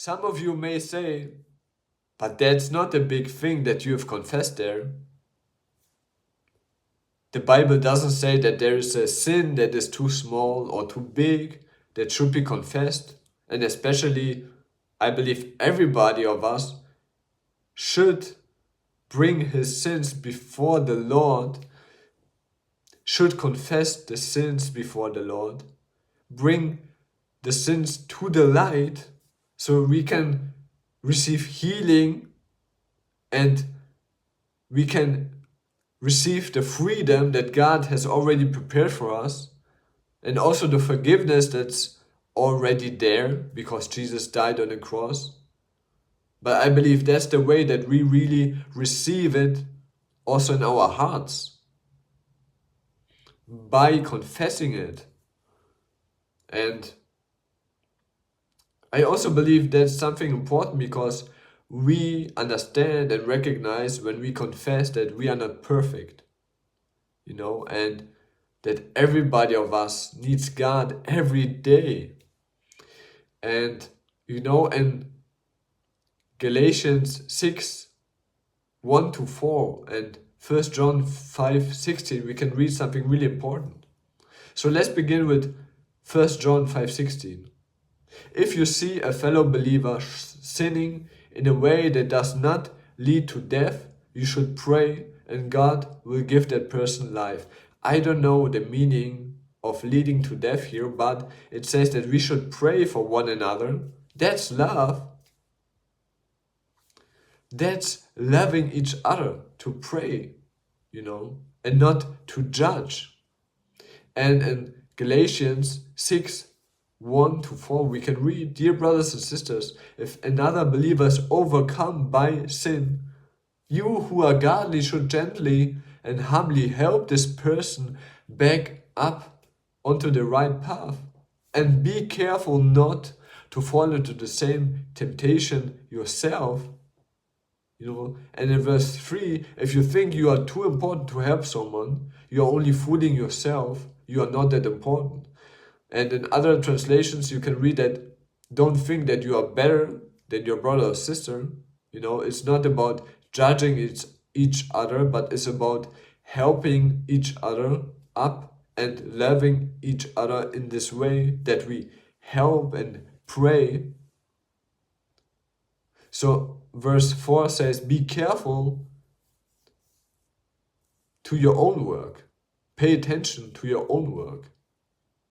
Some of you may say, but that's not a big thing that you have confessed there. The Bible doesn't say that there is a sin that is too small or too big that should be confessed. And especially, I believe everybody of us should bring his sins before the Lord, should confess the sins before the Lord, bring the sins to the light so we can receive healing and we can receive the freedom that God has already prepared for us, and also the forgiveness that's already there because Jesus died on the cross. But I believe that's the way that we really receive it also in our hearts, by confessing it. And I also believe that's something important because we understand and recognize when we confess that we are not perfect, and that everybody of us needs God every day. And, in Galatians 6, 1-4 and 1 John 5:16, we can read something really important. So let's begin with 1 John 5:16. If you see a fellow believer sinning in a way that does not lead to death, you should pray and God will give that person life. I don't know the meaning of leading to death here, but it says that we should pray for one another. That's love. That's loving each other, to pray, and not to judge. And in Galatians 6, 1-4, we can read, "Dear brothers and sisters, if another believer is overcome by sin, you who are godly should gently and humbly help this person back up onto the right path. And be careful not to fall into the same temptation yourself." And in verse 3, if you think you are too important to help someone, you are only fooling yourself. You are not that important. And in other translations, you can read that, don't think that you are better than your brother or sister. It's not about judging each other, but it's about helping each other up and loving each other in this way that we help and pray. So verse 4 says, be careful to your own work. Pay attention to your own work.